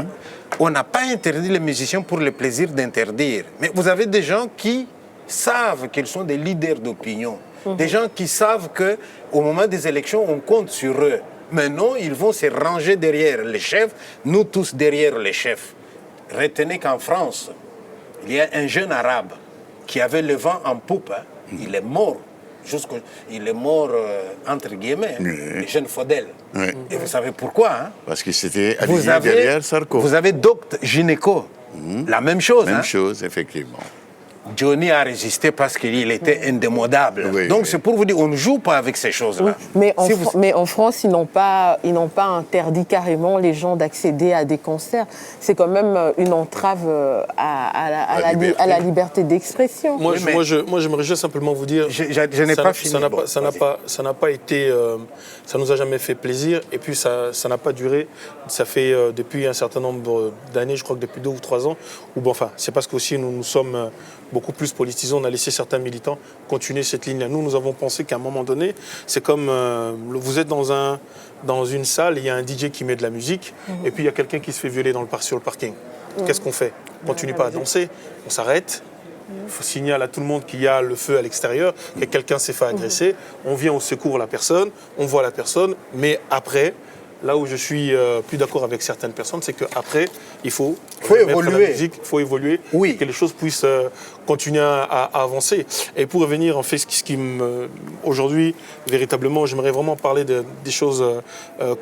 On n'a pas interdit les musiciens pour le plaisir d'interdire. Mais vous avez des gens qui savent qu'ils sont des leaders d'opinion. Des gens qui savent qu'au moment des élections, on compte sur eux. Mais non, ils vont se ranger derrière les chefs, nous tous derrière les chefs. Retenez qu'en France, il y a un jeune arabe qui avait le vent en poupe. Il est mort. Il est mort, entre guillemets, le jeune Faudel. Oui. Et vous savez pourquoi, hein? Parce qu'il s'était aligné derrière Sarko. Vous avez Docte Gynéco, la même chose. Même hein? chose, effectivement. Johnny a résisté parce qu'il était indémodable. Oui, Donc oui. c'est pour vous dire, on ne joue pas avec ces choses-là. Mais en, Si vous- mais en France, ils n'ont pas interdit carrément les gens d'accéder à des concerts. C'est quand même une entrave à la liberté d'expression. Moi, Oui, mais- moi, j'aimerais juste simplement vous dire, Je n'ai pas fini. ça n'a Bon, pas, vas-y. ça n'a pas été, ça nous a jamais fait plaisir. Et puis ça n'a pas duré. Ça fait depuis un certain nombre d'années, je crois que depuis 2 ou 3 ans. Ou bon, enfin, c'est parce qu'aussi nous sommes beaucoup plus politisés. On a laissé certains militants continuer cette ligne-là. Nous avons pensé qu'à un moment donné, c'est comme vous êtes dans une salle, il y a un DJ qui met de la musique, et puis il y a quelqu'un qui se fait violer sur le parking. Qu'est-ce qu'on fait? On continue pas à danser, on s'arrête. Il faut signaler à tout le monde qu'il y a le feu à l'extérieur, que quelqu'un s'est fait agresser. On vient au secours de la personne, on voit la personne, mais après, là où je suis plus d'accord avec certaines personnes, c'est qu'après, il faut remettre évoluer. la musique, il faut évoluer, Oui. que les choses puissent continuer à avancer. Et pour revenir, en fait, aujourd'hui, véritablement, j'aimerais vraiment parler des choses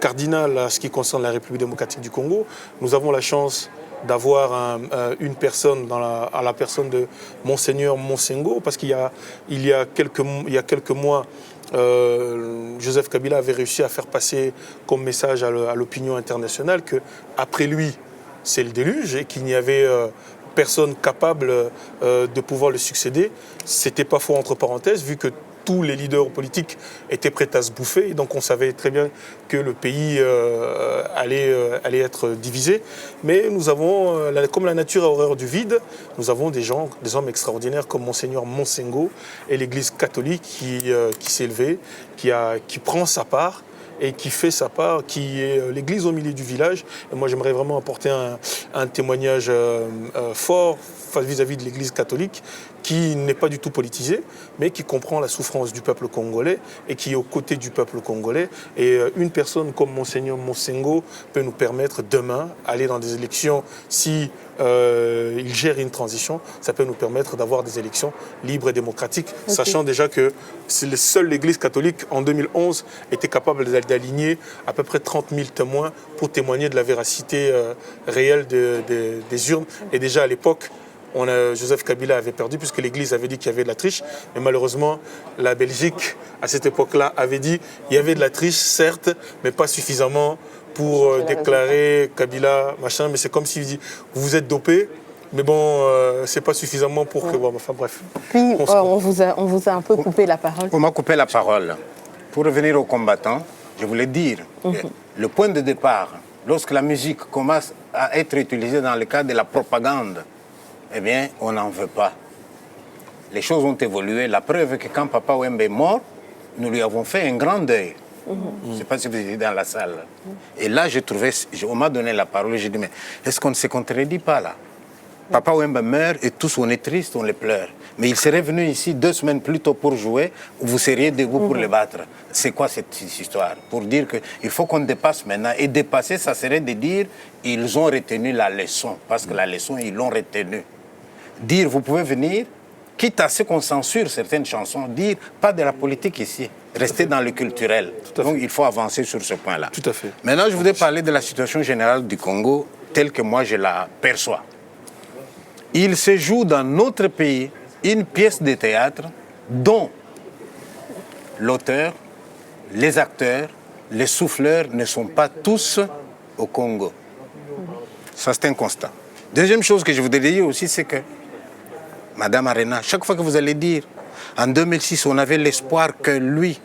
cardinales à ce qui concerne la République démocratique du Congo. Nous avons la chance d'avoir une personne à la personne de Monseigneur Monsengo, parce qu'il y a quelques mois, Joseph Kabila avait réussi à faire passer comme message à l'opinion internationale qu'après lui, c'est le déluge et qu'il n'y avait personne capable de pouvoir le succéder. C'était pas faux entre parenthèses, vu que tous les leaders politiques étaient prêts à se bouffer. Et donc on savait très bien que le pays allait être divisé. Mais nous avons, comme la nature a horreur du vide, nous avons des hommes extraordinaires comme Monseigneur Monsengo et l'Église catholique qui s'est élevée, qui prend sa part et qui fait sa part, qui est l'église au milieu du village. Et moi, j'aimerais vraiment apporter un témoignage fort vis-à-vis de l'église catholique, qui n'est pas du tout politisée, mais qui comprend la souffrance du peuple congolais et qui est aux côtés du peuple congolais. Et une personne comme Monseigneur Monsengo peut nous permettre demain d'aller dans des élections. Si il gère une transition, ça peut nous permettre d'avoir des élections libres et démocratiques, sachant déjà que seule l'Église catholique, en 2011, était capable d'aligner à peu près 30 000 témoins pour témoigner de la véracité réelle des urnes. Et déjà à l'époque, Joseph Kabila avait perdu puisque l'Église avait dit qu'il y avait de la triche. Mais malheureusement, la Belgique, à cette époque-là, avait dit qu'il y avait de la triche, certes, mais pas suffisamment pour déclarer Kabila, machin. Mais c'est comme s'il dit, vous êtes dopé, mais bon, c'est pas suffisamment pour que... Bon, enfin bref. Puis, on vous a un peu coupé la parole. On m'a coupé la parole. Pour revenir aux combattants, je voulais dire, le point de départ, lorsque la musique commence à être utilisée dans le cadre de la propagande, eh bien, on n'en veut pas. Les choses ont évolué. La preuve est que quand Papa Wemba est mort, nous lui avons fait un grand deuil. Je ne sais pas si vous étiez dans la salle. Et là, on m'a donné la parole, j'ai dit, mais est-ce qu'on ne se contredit pas là? Papa Wemba meurt et tous on est tristes, on les pleure. Mais il serait venu ici 2 semaines plus tôt pour jouer, vous seriez debout pour le battre. C'est quoi cette histoire? Pour dire qu'il faut qu'on dépasse maintenant. Et dépasser, ça serait de dire, ils ont retenu la leçon. Parce que la leçon, ils l'ont retenue. Dire, vous pouvez venir, quitte à ce qu'on censure certaines chansons, dire, pas de la politique ici, rester dans le culturel. Donc il faut avancer sur ce point-là. Tout à fait. Maintenant, je voudrais parler de la situation générale du Congo, telle que moi je la perçois. Il se joue dans notre pays une pièce de théâtre dont l'auteur, les acteurs, les souffleurs ne sont pas tous au Congo. Ça, c'est un constat. Deuxième chose que je voudrais dire aussi, c'est que Madame Arena, chaque fois que vous allez dire, en 2006, on avait l'espoir que lui,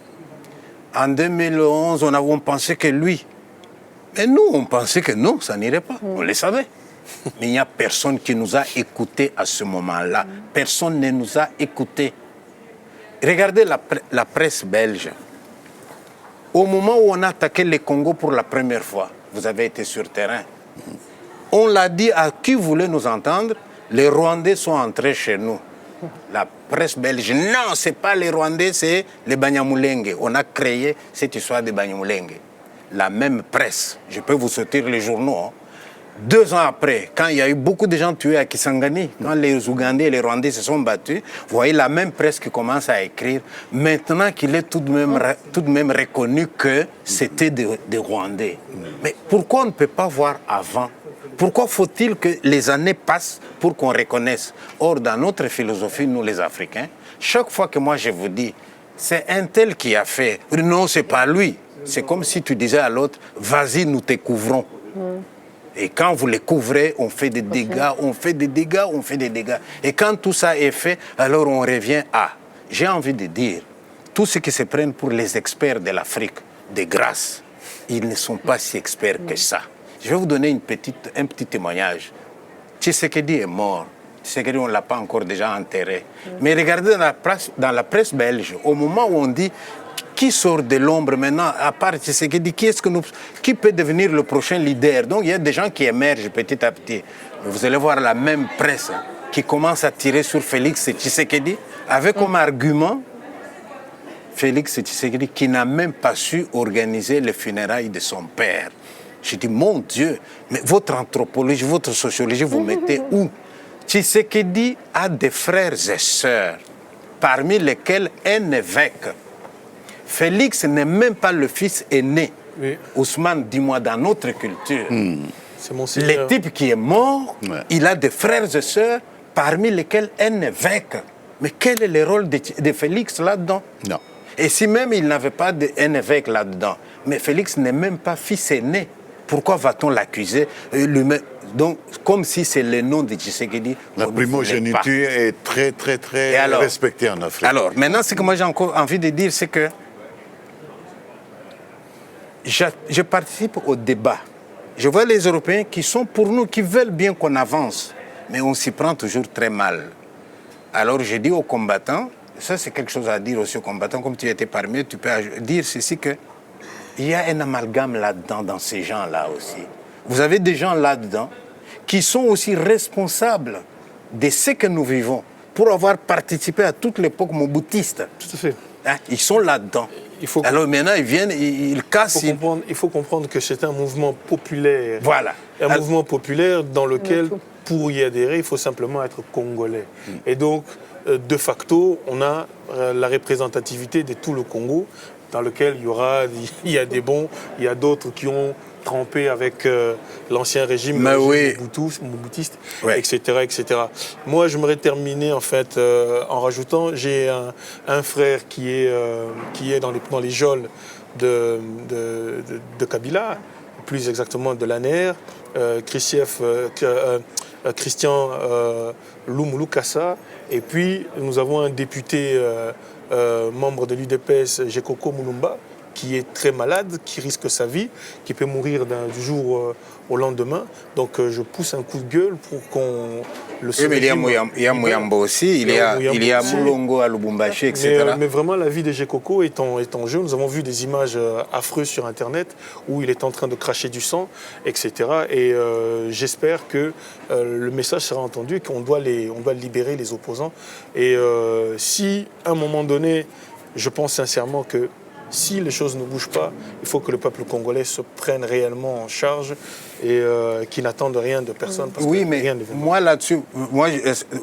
en 2011, on pensait que lui, mais nous, on pensait que non, ça n'irait pas, on le savait. Mais il n'y a personne qui nous a écoutés à ce moment-là. Personne ne nous a écoutés. Regardez la presse belge. Au moment où on a attaqué le Congo pour la première fois, vous avez été sur terrain, on l'a dit à qui voulait nous entendre, les Rwandais sont entrés chez nous. La presse belge, non, ce n'est pas les Rwandais, c'est les Banyamulenge. On a créé cette histoire des Banyamulenge. La même presse, je peux vous sortir les journaux. 2 ans après, quand il y a eu beaucoup de gens tués à Kisangani, quand les Ougandais et les Rwandais se sont battus, vous voyez la même presse qui commence à écrire, maintenant qu'il est tout de même reconnu que c'était des Rwandais. Mais pourquoi on ne peut pas voir avant? Pourquoi faut-il que les années passent pour qu'on reconnaisse? Or, dans notre philosophie, nous les Africains, chaque fois que moi je vous dis, c'est un tel qui a fait, non, c'est pas lui. C'est comme si tu disais à l'autre, vas-y, nous te couvrons. Et quand vous les couvrez, on fait des dégâts, on fait des dégâts, on fait des dégâts. Et quand tout ça est fait, alors on revient à... J'ai envie de dire, tous ceux qui se prennent pour les experts de l'Afrique, de grâce, ils ne sont pas si experts que ça. Je vais vous donner un petit témoignage. Tshisekedi est mort. Tshisekedi, on ne l'a pas encore déjà enterré. Mais regardez dans la presse belge, au moment où on dit... Qui sort de l'ombre maintenant, à part Tshisekedi, qui peut devenir le prochain leader? Donc il y a des gens qui émergent petit à petit. Mais vous allez voir la même presse qui commence à tirer sur Félix Tshisekedi, avec comme argument Félix Tshisekedi qui n'a même pas su organiser les funérailles de son père. Je dis, mon Dieu, mais votre anthropologie, votre sociologie, vous mettez où? Tshisekedi a des frères et sœurs, parmi lesquels un évêque. Félix n'est même pas le fils aîné. Oui. Ousmane, dis-moi, dans notre culture, le type qui est mort, il a des frères et sœurs, parmi lesquels un évêque. Mais quel est le rôle de Félix là-dedans? Non. Et si même il n'avait pas un évêque là-dedans, mais Félix n'est même pas fils aîné, pourquoi va-t-on l'accuser? Donc, comme si c'est le nom de Tshisekedi. La primogéniture est très, très, très respectée en Afrique. Alors, maintenant, ce que moi j'ai encore envie de dire, c'est que je participe au débat. Je vois les Européens qui sont pour nous, qui veulent bien qu'on avance, mais on s'y prend toujours très mal. Alors, je dis aux combattants, ça c'est quelque chose à dire aussi aux combattants, comme tu étais parmi eux, tu peux dire ceci que il y a un amalgame là-dedans, dans ces gens-là aussi. Vous avez des gens là-dedans qui sont aussi responsables de ce que nous vivons pour avoir participé à toute l'époque moboutiste. Tout à fait. Hein, ils sont là-dedans. Alors maintenant, ils viennent, ils cassent. Il faut comprendre que c'est un mouvement populaire. Voilà. Un mouvement populaire dans lequel, pour y adhérer, il faut simplement être congolais. Et donc, de facto, on a la représentativité de tout le Congo, dans lequel il y a des bons, il y a d'autres qui ont trempé avec l'ancien régime moboutiste, etc., etc. Moi, j'aimerais terminer en fait en rajoutant, j'ai un frère qui est dans les geôles de Kabila, plus exactement de l'ANR, Christian Lumulu-Kassa, et puis nous avons un député membre de l'UDPS, Jekoko Mulumba, qui est très malade, qui risque sa vie, qui peut mourir du jour au lendemain. Donc je pousse un coup de gueule pour qu'on le sauve. Il y a Mouyamba aussi, il y a Moulongo à Lubumbashi, etc. Mais vraiment, la vie de Jekoko est en jeu. Nous avons vu des images affreuses sur Internet où il est en train de cracher du sang, etc. Et j'espère que le message sera entendu et qu'on doit libérer les opposants. Et si, à un moment donné, je pense sincèrement que si les choses ne bougent pas, il faut que le peuple congolais se prenne réellement en charge et qu'il n'attende rien de personne. Parce oui, que mais rien moi là-dessus,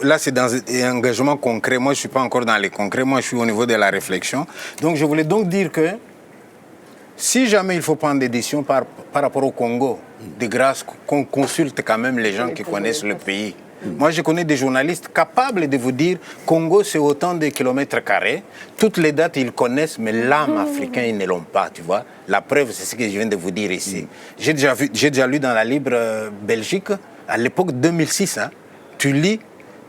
là c'est dans un engagement concret. Moi, je ne suis pas encore dans les concrets. Moi, je suis au niveau de la réflexion. Donc, je voulais donc dire que si jamais il faut prendre des décisions par rapport au Congo, de grâce qu'on consulte quand même les gens qui connaissent le pays. Moi, je connais des journalistes capables de vous dire Congo, c'est autant de kilomètres carrés. Toutes les dates, ils connaissent, mais l'âme africaine, ils ne l'ont pas, tu vois. La preuve, c'est ce que je viens de vous dire ici. J'ai déjà lu dans la Libre Belgique, à l'époque 2006, hein, tu lis,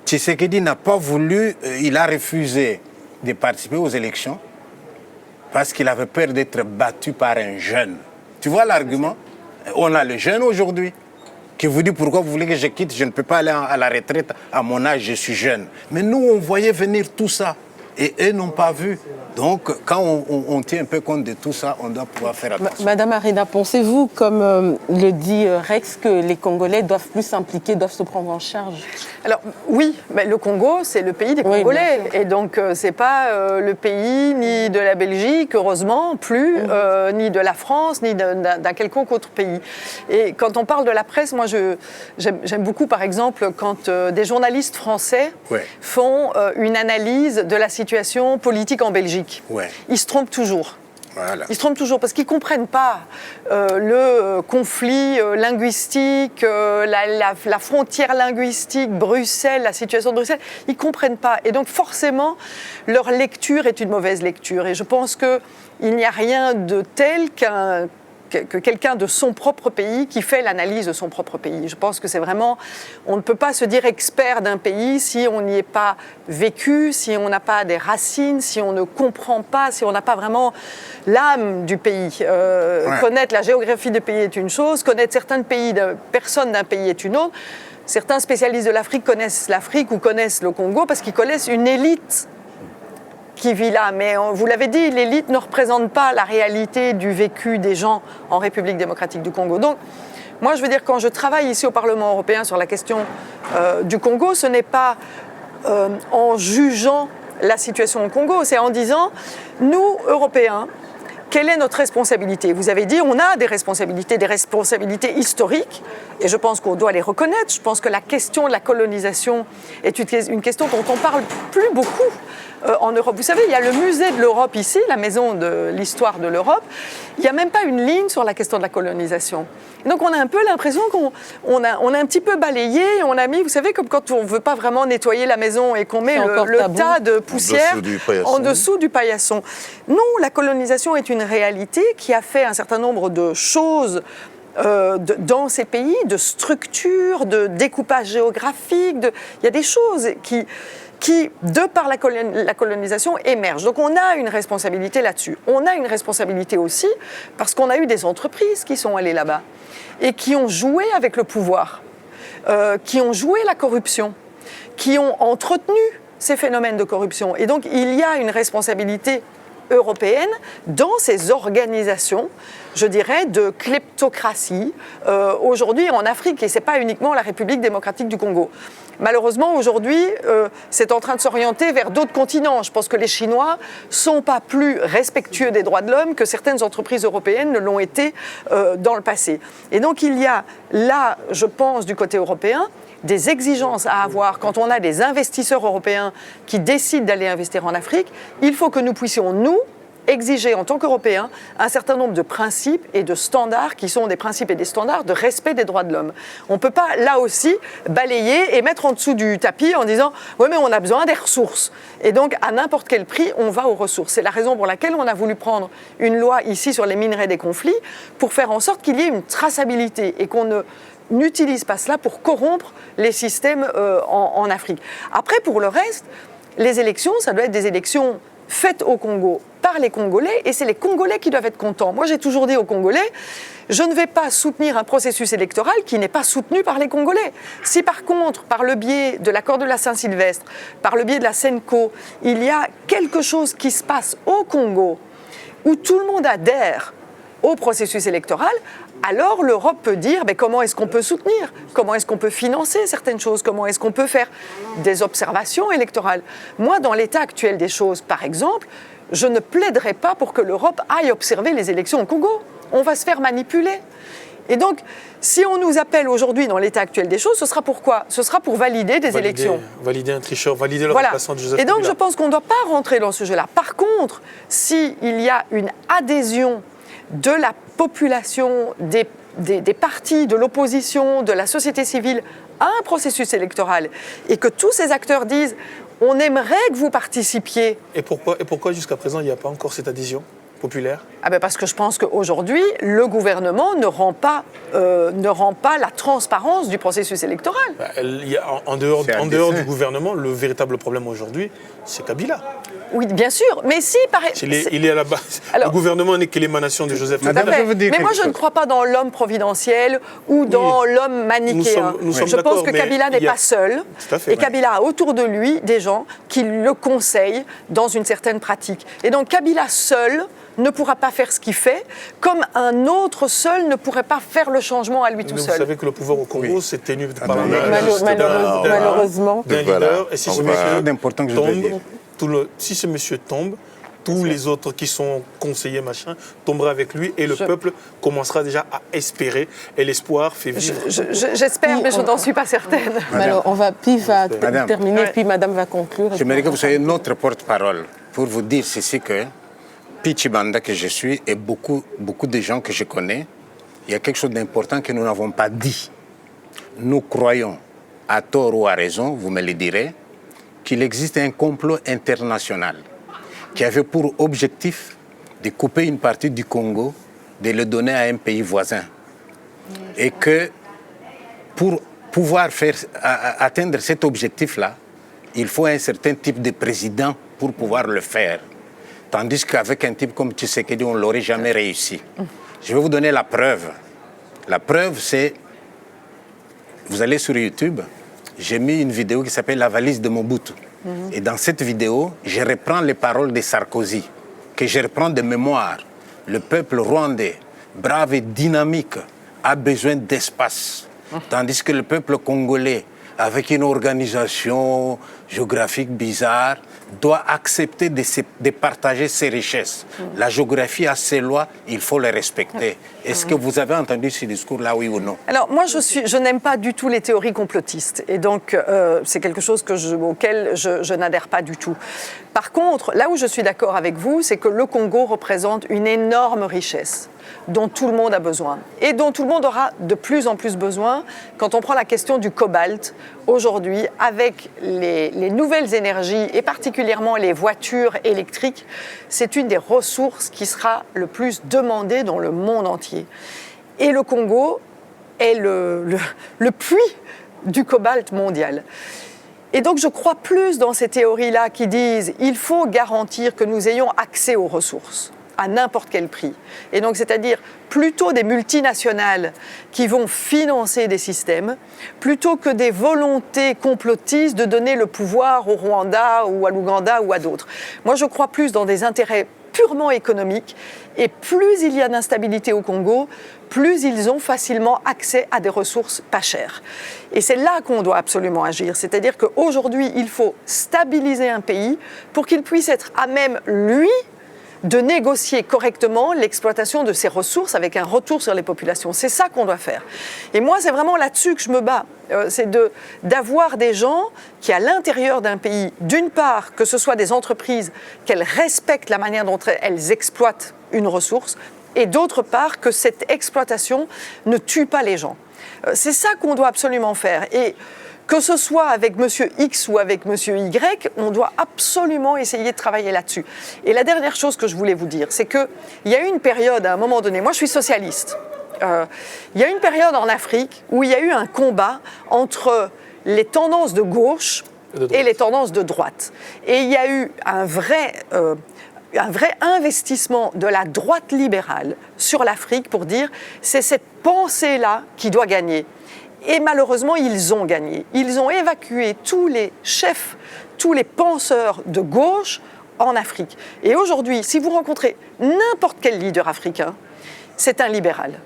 Tshisekedi n'a pas voulu, il a refusé de participer aux élections parce qu'il avait peur d'être battu par un jeune. Tu vois l'argument? On a le jeune aujourd'hui qui vous dit pourquoi vous voulez que je quitte, je ne peux pas aller à la retraite à mon âge, je suis jeune. Mais nous, on voyait venir tout ça. Et eux n'ont pas vu. Donc, quand on tient un peu compte de tout ça, on doit pouvoir faire attention. Madame Arena, pensez-vous, comme le dit Rex, que les Congolais doivent plus s'impliquer, doivent se prendre en charge? Alors, oui, mais le Congo, c'est le pays des Congolais. Et donc, ce n'est pas le pays ni de la Belgique, heureusement, plus, ni de la France, ni d'un quelconque autre pays. Et quand on parle de la presse, moi, j'aime beaucoup, par exemple, quand des journalistes français font une analyse de la situation politique en Belgique. Ils se trompent toujours. Voilà. Ils se trompent toujours parce qu'ils ne comprennent pas le conflit linguistique, la frontière linguistique, Bruxelles, la situation de Bruxelles. Ils ne comprennent pas. Et donc forcément, leur lecture est une mauvaise lecture. Et je pense qu'il n'y a rien de tel que quelqu'un de son propre pays qui fait l'analyse de son propre pays. Je pense que c'est vraiment... On ne peut pas se dire expert d'un pays si on n'y est pas vécu, si on n'a pas des racines, si on ne comprend pas, si on n'a pas vraiment l'âme du pays. Connaître la géographie du pays est une chose, connaître certains pays, personnes d'un pays est une autre. Certains spécialistes de l'Afrique connaissent l'Afrique ou connaissent le Congo parce qu'ils connaissent une élite qui vit là. Mais vous l'avez dit, l'élite ne représente pas la réalité du vécu des gens en République démocratique du Congo. Donc, moi, je veux dire, quand je travaille ici au Parlement européen sur la question du Congo, ce n'est pas en jugeant la situation au Congo, c'est en disant, nous, Européens, quelle est notre responsabilité? Vous avez dit, on a des responsabilités historiques, et je pense qu'on doit les reconnaître. Je pense que la question de la colonisation est une question dont on parle plus beaucoup en Europe. Vous savez, il y a le musée de l'Europe ici, la maison de l'histoire de l'Europe. Il n'y a même pas une ligne sur la question de la colonisation. Et donc on a un peu l'impression qu'on a un petit peu balayé, on a mis, vous savez, comme quand on ne veut pas vraiment nettoyer la maison et qu'on met le tas de poussière en dessous du paillasson. Non, la colonisation est une réalité qui a fait un certain nombre de choses dans ces pays, de structure, de découpage géographique. Il y a des choses qui, de par la colonisation, émergent. Donc on a une responsabilité là-dessus. On a une responsabilité aussi parce qu'on a eu des entreprises qui sont allées là-bas et qui ont joué avec le pouvoir, qui ont joué la corruption, qui ont entretenu ces phénomènes de corruption. Et donc il y a une responsabilité européenne dans ces organisations, je dirais, de kleptocratie aujourd'hui en Afrique. Et ce n'est pas uniquement la République démocratique du Congo. Malheureusement, aujourd'hui, c'est en train de s'orienter vers d'autres continents. Je pense que les Chinois ne sont pas plus respectueux des droits de l'homme que certaines entreprises européennes ne l'ont été dans le passé. Et donc, il y a là, je pense, du côté européen, des exigences à avoir quand on a des investisseurs européens qui décident d'aller investir en Afrique. Il faut que nous puissions, nous, exiger en tant qu'Européens un certain nombre de principes et de standards qui sont des principes et des standards de respect des droits de l'homme. On ne peut pas, là aussi, balayer et mettre en dessous du tapis en disant « oui, mais on a besoin des ressources ». Et donc, à n'importe quel prix, on va aux ressources. C'est la raison pour laquelle on a voulu prendre une loi ici sur les minerais des conflits pour faire en sorte qu'il y ait une traçabilité et qu'on n'utilise pas cela pour corrompre les systèmes en Afrique. Après, pour le reste, les élections, ça doit être des élections faites au Congo par les Congolais, et c'est les Congolais qui doivent être contents. Moi, j'ai toujours dit aux Congolais, je ne vais pas soutenir un processus électoral qui n'est pas soutenu par les Congolais. Si par contre, par le biais de l'accord de la Saint-Sylvestre, par le biais de la CENCO, il y a quelque chose qui se passe au Congo, où tout le monde adhère au processus électoral, alors l'Europe peut dire mais comment est-ce qu'on peut soutenir, comment est-ce qu'on peut financer certaines choses, comment est-ce qu'on peut faire des observations électorales. Moi, dans l'état actuel des choses, par exemple, je ne plaiderai pas pour que l'Europe aille observer les élections au Congo. On va se faire manipuler. Et donc, si on nous appelle aujourd'hui dans l'état actuel des choses, ce sera pour quoi ? Ce sera pour valider des élections. Valider un tricheur, valider le remplaçant de Joseph Kabila. Et donc, je pense qu'on ne doit pas rentrer dans ce jeu-là. Par contre, s'il y a une adhésion de la population, des partis, de l'opposition, de la société civile à un processus électoral et que tous ces acteurs disent « on aimerait que vous participiez ». Et pourquoi jusqu'à présent il n'y a pas encore cette adhésion populaire ? Parce que je pense qu'aujourd'hui, le gouvernement ne rend pas la transparence du processus électoral. En dehors du gouvernement, le véritable problème aujourd'hui, c'est Kabila. Oui, bien sûr, mais si... Il est à la base. Alors, le gouvernement n'est que l'émanation de Joseph Kabila. Mais moi, je ne crois pas dans l'homme providentiel ou dans l'homme manichéen. Je pense que Kabila n'est pas seul. Et Kabila a autour de lui des gens qui le conseillent dans une certaine pratique. Et donc, Kabila seul ne pourra pas faire ce qu'il fait, comme un autre seul ne pourrait pas faire le changement à lui tout seul. Vous savez que le pouvoir au Congo, c'est tenu par malheureusement d'un leader. Et si ce monsieur tombe, tous les autres qui sont conseillers, machin, tomberaient avec lui et le peuple commencera déjà à espérer. Et l'espoir fait vivre. J'espère, mais je n'en suis pas certaine. Alors, Pi va terminer, puis Madame va conclure. J'aimerais que vous soyez notre porte-parole pour vous dire ceci que Pi Tshibanda que je suis et beaucoup de gens que je connais, il y a quelque chose d'important que nous n'avons pas dit. Nous croyons, à tort ou à raison, vous me le direz, qu'il existe un complot international qui avait pour objectif de couper une partie du Congo, de le donner à un pays voisin. Et que pour pouvoir atteindre cet objectif-là, il faut un certain type de président pour pouvoir le faire. Tandis qu'avec un type comme Tshisekedi, on ne l'aurait jamais réussi. Je vais vous donner la preuve. La preuve, c'est, vous allez sur YouTube, j'ai mis une vidéo qui s'appelle « La valise de Mobutu ». Et dans cette vidéo, je reprends les paroles de Sarkozy, que je reprends de mémoire. Le peuple rwandais, brave et dynamique, a besoin d'espace. Tandis que le peuple congolais, avec une organisation géographique bizarre, doit accepter de partager ses richesses. La géographie a ses lois, il faut les respecter. Est-ce que vous avez entendu ce discours-là, oui ou non? Alors, moi, je n'aime pas du tout les théories complotistes. Et donc, c'est quelque chose auquel je n'adhère pas du tout. Par contre, là où je suis d'accord avec vous, c'est que le Congo représente une énorme richesse dont tout le monde a besoin et dont tout le monde aura de plus en plus besoin quand on prend la question du cobalt. Aujourd'hui, avec les nouvelles énergies et particulièrement les voitures électriques, c'est une des ressources qui sera le plus demandée dans le monde entier. Et le Congo est le puits du cobalt mondial. Et donc je crois plus dans ces théories-là qui disent il faut garantir que nous ayons accès aux ressources à n'importe quel prix. Et donc c'est-à-dire plutôt des multinationales qui vont financer des systèmes plutôt que des volontés complotistes de donner le pouvoir au Rwanda ou à l'Ouganda ou à d'autres. Moi je crois plus dans des intérêts purement économiques et plus il y a d'instabilité au Congo, plus ils ont facilement accès à des ressources pas chères. Et c'est là qu'on doit absolument agir. C'est-à-dire qu'aujourd'hui, il faut stabiliser un pays pour qu'il puisse être à même, lui, de négocier correctement l'exploitation de ses ressources avec un retour sur les populations. C'est ça qu'on doit faire. Et moi, c'est vraiment là-dessus que je me bats. C'est d'avoir des gens qui, à l'intérieur d'un pays, d'une part, que ce soit des entreprises, qu'elles respectent la manière dont elles exploitent une ressource, et d'autre part, que cette exploitation ne tue pas les gens. C'est ça qu'on doit absolument faire. Et que ce soit avec monsieur X ou avec monsieur Y, on doit absolument essayer de travailler là-dessus. Et la dernière chose que je voulais vous dire, c'est qu'il y a eu une période, à un moment donné, moi je suis socialiste, il y a eu une période en Afrique où il y a eu un combat entre les tendances de gauche et les tendances de droite. Et il y a eu un vrai investissement de la droite libérale sur l'Afrique pour dire c'est cette pensée-là qui doit gagner. Et malheureusement, ils ont gagné. Ils ont évacué tous les chefs, tous les penseurs de gauche en Afrique. Et aujourd'hui, si vous rencontrez n'importe quel leader africain, c'est un libéral.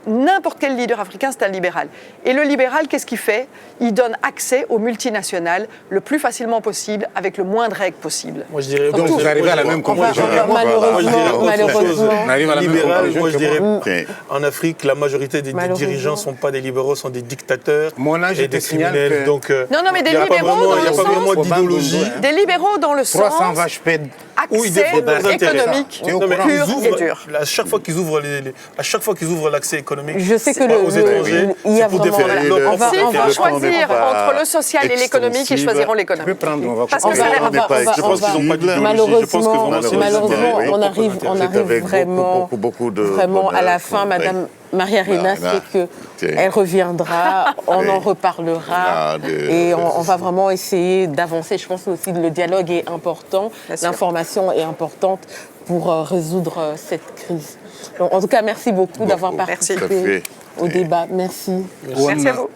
N'importe quel leader africain, c'est un libéral. Et le libéral, qu'est-ce qu'il fait ? Il donne accès aux multinationales le plus facilement possible, avec le moins de règles possible. Moi, je dirais... Donc vous arrivez à la même conclusion. Malheureusement. Libéral, moi je dirais, en Afrique, la majorité des dirigeants ne sont pas des libéraux, sont des dictateurs et des criminels. Donc, non, mais des libéraux il n'y a pas vraiment d'idéologie. Des libéraux dans le sens 300 vaches pèdes. accès économique pur et dur. À chaque fois qu'ils ouvrent l'accès économique Je sais que aux étrangers, il y a c'est pour vraiment... défendre S'il faut choisir entre le social et l'économique, ils choisiront Je peux l'économique. prendre, on va Parce que ça a l'air... Je pense qu'ils n'ont pas d'idéologie. Je pense que vraiment, c'est Malheureusement, on arrive avec vraiment, beaucoup de vraiment à la bonheur. fin. Madame Maria-Reina, c'est qu'elle reviendra, on en reparlera et on va vraiment essayer d'avancer. Je pense aussi que le dialogue est important, l'information est importante pour résoudre cette crise. Donc, en tout cas, merci beaucoup d'avoir participé au débat. Merci. Merci à vous.